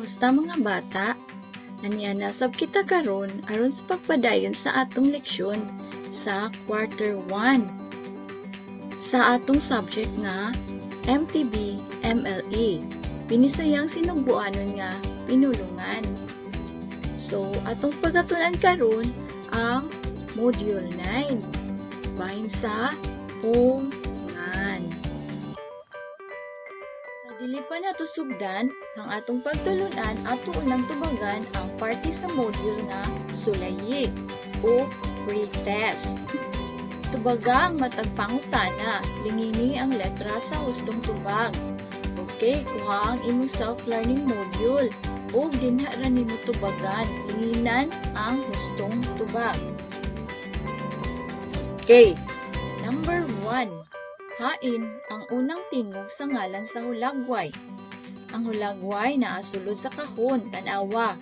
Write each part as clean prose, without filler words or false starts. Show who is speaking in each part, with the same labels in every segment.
Speaker 1: Musta mga bata? Aniya nasab kita karon aron sa pagpadayon sa atong leksyon sa quarter 1 sa atong subject nga MTB MLE. Pinisayang sinugbuanon nga pinulungan. So atong pagatunan karon ang module 9 bahin sa pungan. Dili pa nato sugdan ang atong pagtulunan ato unang tubagan ang parte sa module nga sulayi o pretest. Tubaga ang matag pangutana, lingini ang letra sa hustong tubag. Okay, kuha ang imong self-learning module o dinha ra nimo tubagan, linginan ang hustong tubag. Okay, number 1. Hain ang unang tingog sa ngalan sa hulagway. Ang hulagway naa sulod sa kahon, tanawa.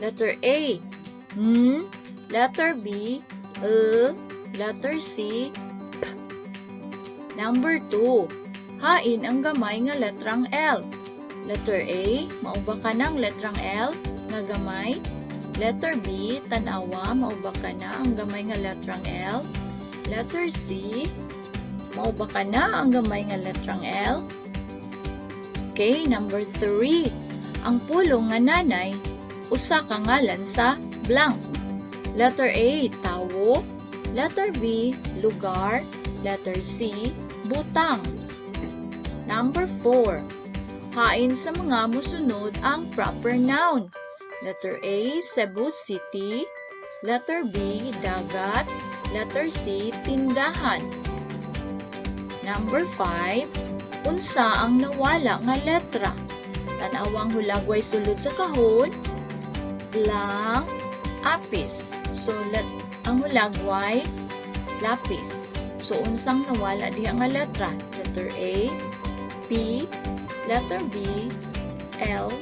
Speaker 1: Letter A, letter B, letter C, P. Number 2. Hain ang gamay nga letrang L. Letter A, mauba ka ng letrang L nga gamay. Letter B, tanawa, mauba ka na ang gamay nga letrang L. Letter C, mauba ka na ang gamay nga letrang L. Okay, number 3. Ang pulong nga nanay, usa ka ngalan sa blank. Letter A, tawo. Letter B, lugar. Letter C, butang. Number 4. Hain sa mga mosunod ang proper noun. Letter A, Cebu City. Letter B, dagat. Letter C, tindahan. Number 5. Unsa ang nawala nga letra? Tanawang hulagway sulod sa kahon, blank, apis. So, ang hulagway, lapis. So, unsang nawala diha nga letra? Letter A, P, letter B, L,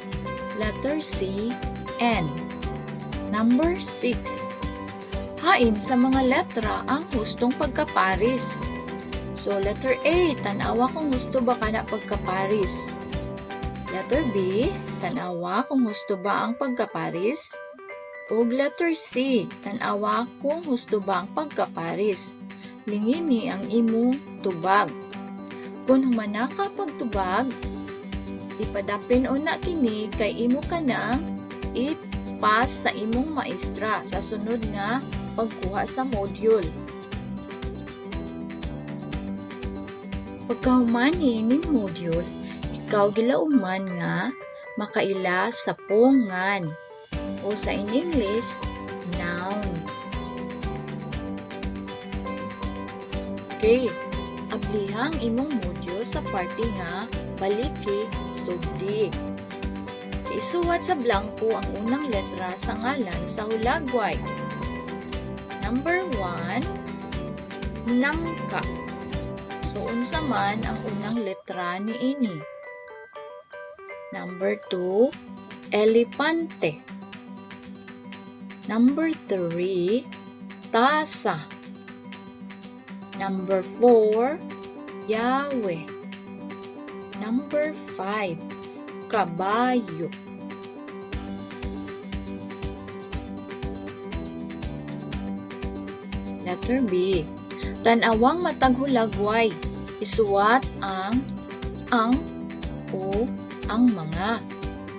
Speaker 1: letter C, N. Number 6. Hain sa mga letra ang hustong pagkaparis. So, letter A, tanawa kung gusto ba ka na pagkaparis. Letter B, tanawa kung gusto ba ang pagkaparis. O letter C, tanawa kung gusto ba ang pagkaparis. Lingini ang imong tubag. Kung humana ka pagtubag, ipadapin o na kini kay imo ka na i-pass sa imong maestra sa sunod nga pagkuha sa module. Pagkahuman ning module, ikaw gilauman nga makaila sa pungan o sa in English, noun. Okay, ablihang imong module sa parte nga baliki, sugdi. Isuwat sa blanco ang unang letra sa ngalan sa hulagway. Number 1, nangka. So, unsa man ang unang letra ni ini? Number 2, elepante. Number 3, tasa. Number 4, yawe. Number 5, kabayo. Letter B. Tanawang matag hulagway, isuwat ang o ang mga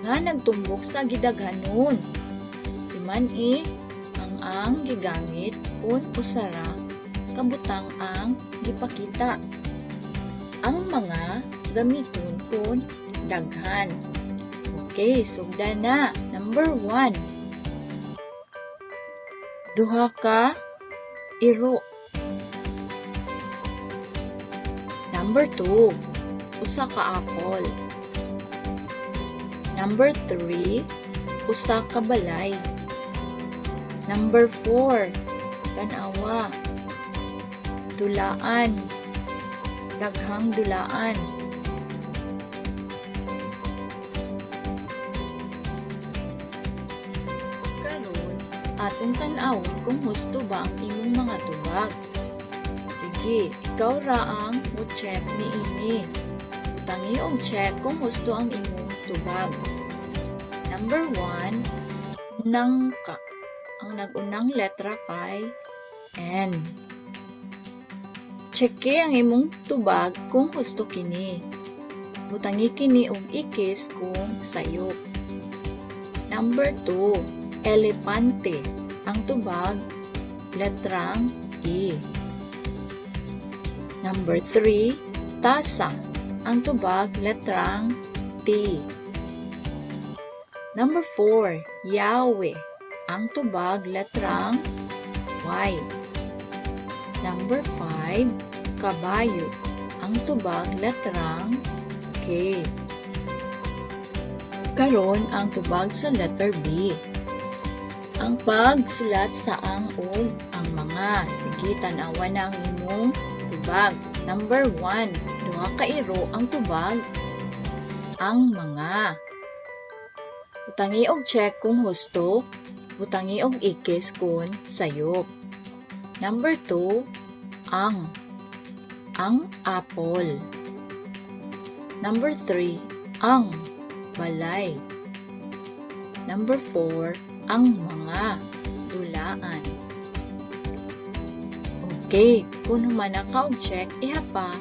Speaker 1: nga nagtumbok sa gidaghanon. Timan ang gigamit kun usara kabutang ang gipakita. Ang mga gamiton kun daghan. Okay, sugdan na. Number 1. Duha ka iro. Number 2, usa ka apple. Number 3, usa ka balay. Number 4, tanawa. Dulaan. Daghang dulaan. Karon, atong tan-awon kung husto ba ang imong mga tubag. Sige, ikaw ra ang mo-check ni ini. Utangi og check kung gusto ang imong tubag. Number 1, nangka. Ang nag-unang letra kay N. Check ang imong tubag kung husto kini. Butangi kini og ikis kung sayop. Number 2, elepante. Ang tubag, letrang E. Number 3, tasa. Ang tubag, letrang T. Number 4, Yahweh. Ang tubag, letrang Y. Number 5, kabayo. Ang tubag, letrang K. Karon ang tubag sa letter B. Ang pagsulat sa ang ug ang mga. Sige, tanawan na ang imong tubag. Number 1, duha ka iro ang tubag, ang mga. Butangi og check kung husto, butangi og ikis kung sayop. Number 2, ang apple. Number 3, ang balay. Number 4, ang mga dulaan. Okay, kung humana ka og check, ihapa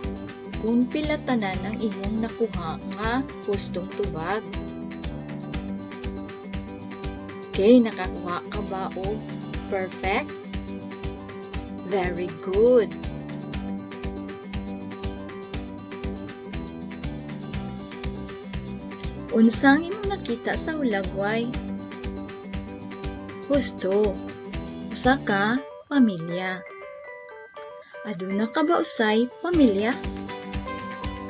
Speaker 1: kung pila tanan ang imong nakuha nga hustong tubag. Okay, nakakuha ka ba og perfect? Very good. Unsang imong nakita sa hulagway? Husto. Usa ka pamilya. Aduna ka ba usay pamilya?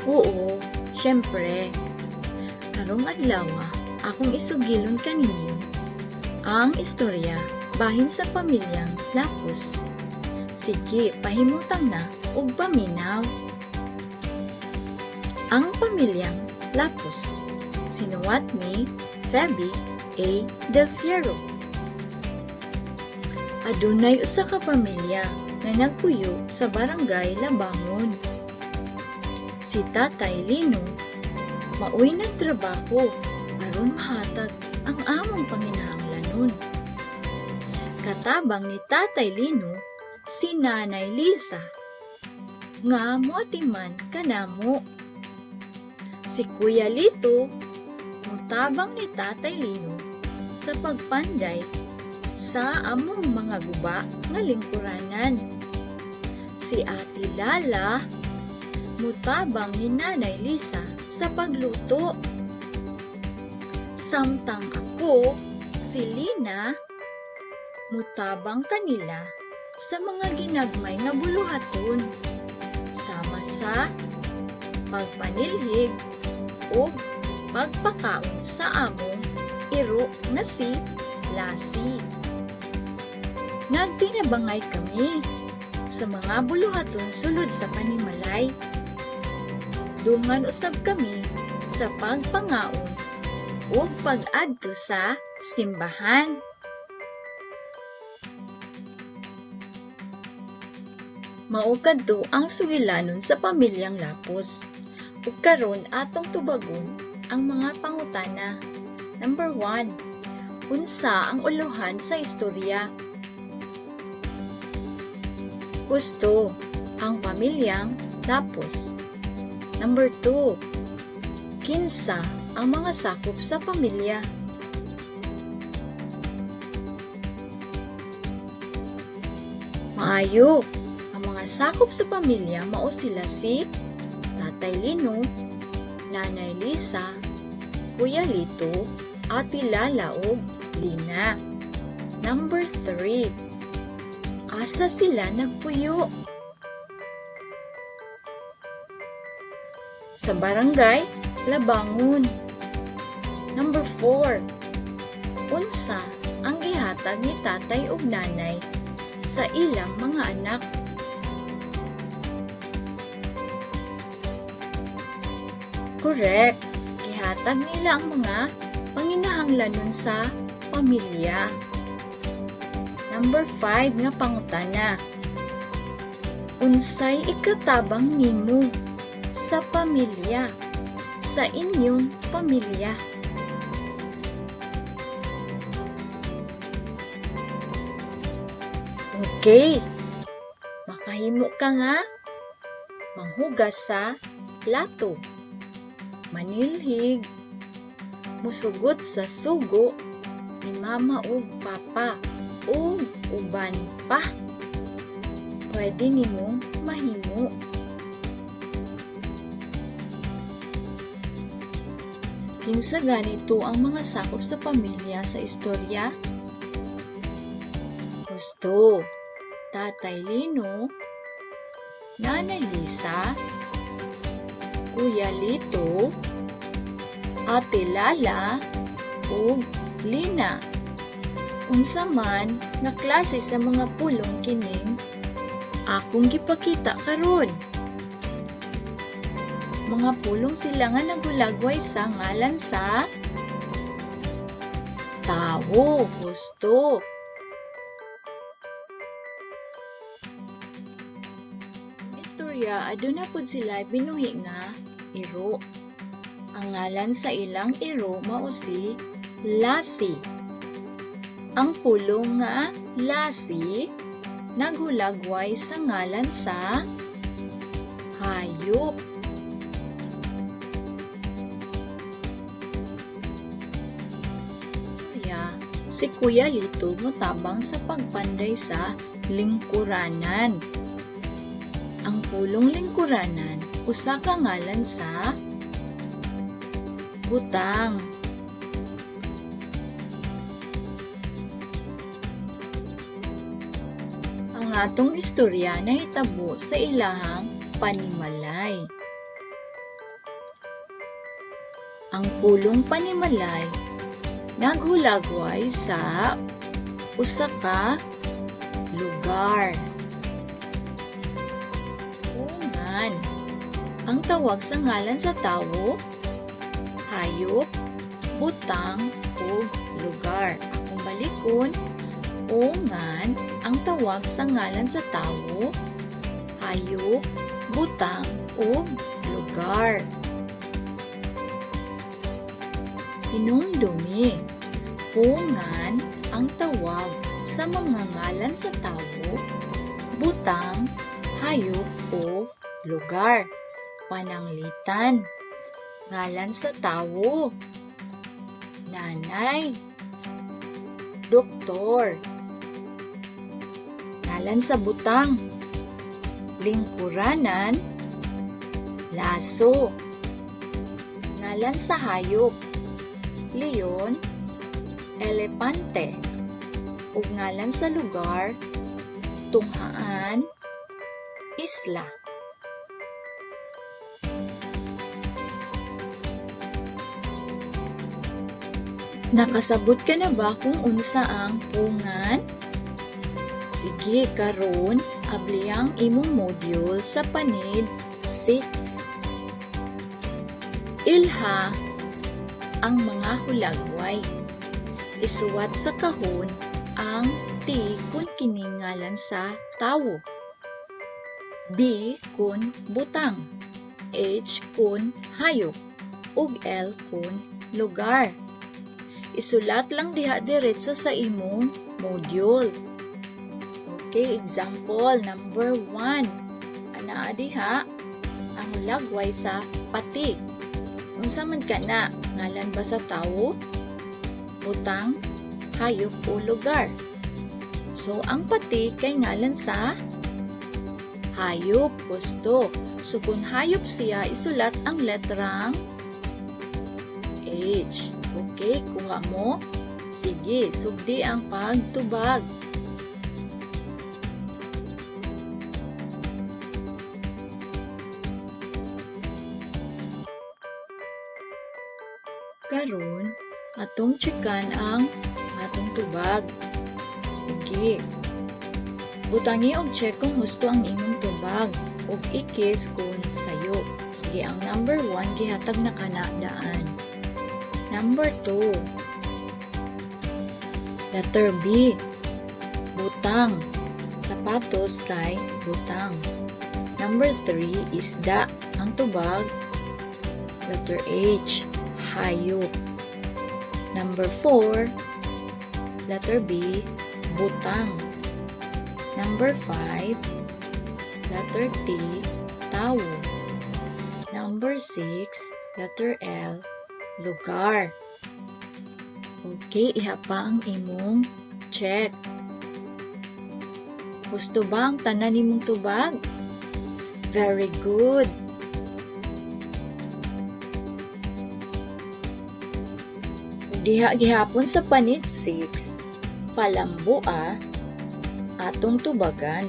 Speaker 1: Oo, syempre. Karong adlaw akong isugilon kaninyo ang istorya bahin sa pamilyang Lapus. Sige, pahimutang na ug paminaw. Ang pamilyang Lapus, sinuwat ni Feby A. Del Fierro. Adunay usa ka pamilya na nagpuyo sa barangay Labangon. Si Tatay Lino maoy nagtrabaho aron mahatag ang among panginahanglanon. Katabang ni Tatay Lino si Nanay Liza nga moatiman kanamo. Si Kuya Lito mutabang ni Tatay Lino sa pagpanday sa among mga guba nga lingkuranan. Si Ate Lala mutabang ni Nanay Lisa sa pagluto. Samtang ako, si Lina, mutabang kanila sa mga ginagmay nga buluhaton sama sa pagpanilhig o pagpakaon sa among iro nga si Lassie. Nagtinabangay kami sa mga buluhaton sulod sa panimalay. Dungan usab kami sa pagpangaon o pag-adto sa simbahan. Mao kadto ang sugilanon sa pamilyang Lapus. Ug karon atong tubagon ang mga pangutana. Number 1. Unsa ang uluhan sa istorya? Husto, ang pamilyang Lapus. Number 2. Kinsa ang mga sakop sa pamilya? Maayo, ang mga sakop sa pamilya mao sila si Tatay Lino, Nanay Lisa, Kuya Lito, Ate Lala ug Lina. Number 3. Asa sila nagpuyo? Sa barangay Labangon. Number 4. Unsa ang gihatag ni tatay ug nanay sa ilang mga anak? Correct. Gihatag nila ang mga panginahanglanon sa pamilya. Number 5 nga pangutana. Unsay ikatabang nimo sa pamilya, sa inyong pamilya? Okay. Makahimo ka nga manghugas sa plato, manilhig, musugot sa sugo ni mama ug papa ug uban pa. Pwede nimong mahimo. Kinsa ganito ang mga sakop sa pamilya sa istorya? Gusto, Tatay Lino, Nanay Lisa, Kuya Lito, Ate Lala, ug Lina. Unsa man nga klase sa mga pulong kining akong gipakita karon. Mga pulong sila nga nagulagway sa ngalan sa tawo, gusto. Istorya, aduna pud sila binuhi nga iro. Ang ngalan sa ilang iro mao si Lassie. Ang pulong nga Lassie naghulagway sa ngalan sa hayop. Si Kuya Lito motabang sa pagpanday sa lingkuranan. Ang pulong lingkuranan usa ka ngalan sa butang. Ang atong istorya nahitabo sa ilahang panimalay. Ang pulong panimalay naghulagway sa usa ka lugar. Ungan, ang tawag sa ngalan sa tawo, hayop, butang, ug lugar. Akong balikon, ungan, ang tawag sa ngalan sa tawo, hayop, butang, ug lugar. Hinumdumi, ungan ang tawag sa mga ngalan sa tawo, butang, hayop o lugar. Pananglitan, ngalan sa tawo, nanay, doktor. Ngalan sa butang, lingkuranan, laso. Ngalan sa hayop, leon, elepante. Ug ngalan sa lugar, tunghaan, isla. Nakasabot ka na ba kung unsa ang pungan? Sige, karon abliyang imong module sa panid 6. Ilha ang mga hulagway. Isuwat sa kahon ang T kung kiningalan sa tawo, B kung butang, H kung hayop, ug L kung lugar. Isulat lang diha diretso sa imong module. Okay, example number 1. Anaa diha ang hulagway sa pati. Unsa man kana, ngalan ba sa tawo, butang, hayop o lugar? So, ang pati kay ngalan sa hayop, gusto. So, kung hayop siya, isulat ang letrang H. Okay, kuha mo. Sige, sugdi ang pagtubag. Karon, atong tsekan ang atong tubag. Sige. Butangi og check kung husto ang imong tubag ug ikis kung sayo. Sige, ang number 1 gihatag na kana daan. Number 2. Letter B. Butang. Sapatos kay butang. Number 3, isda. Ang tubag, letter H. Hayop. Number 4, letter B, butang. Number 5, letter T, tao. Number 6, letter L, lugar. Okay, iha pa ang imong check. Gusto ba ang tanan nimong tubag? Very good. Diha gihapon sa panit 6, palambo atong tubagan.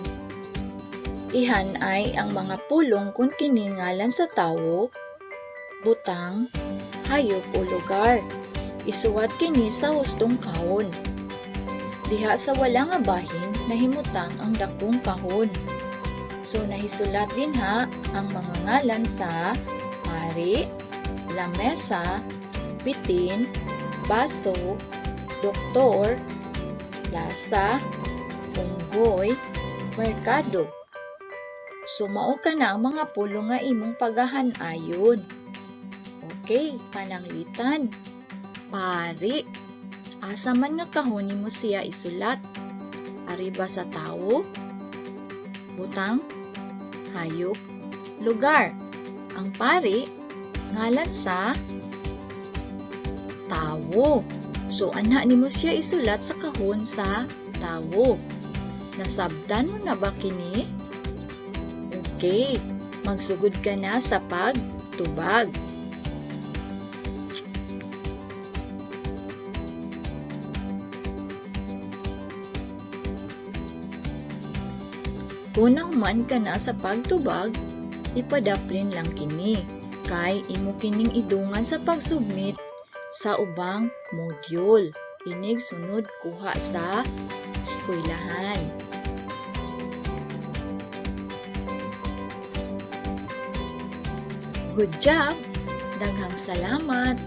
Speaker 1: Ihan ay ang mga pulong kung kiningalan sa tawo, butang, hayop o lugar. Isuwat kini sa hustong kahon. Diha sa wala nga bahin, nahimutang ang dakong kahon. So nahisulat din ang mga ngalan sa pari, lamesa, bitin, baso, doktor, lasa, unggoy, merkado. Sumao ka na ang mga pulong nga imong pagahan-ayon. Okay, pananglitan. Pari. Asa man nga kahon nimo siya isulat? Ari ba sa tawo? Butang? Hayop? Lugar? Ang pari, ngalan sa tawo. So, anha nimo siya isulat sa kahon sa tawo. Nasabtan mo na ba kini? Okay, magsugod ka na sa pagtubag. Kunang man ka na sa pagtubag, ipadaplin lang kini, kay imo kining idungan sa pagsubmit sa ubang module. Inig sunod kuha sa eskwelahan. Good job! Daghang salamat!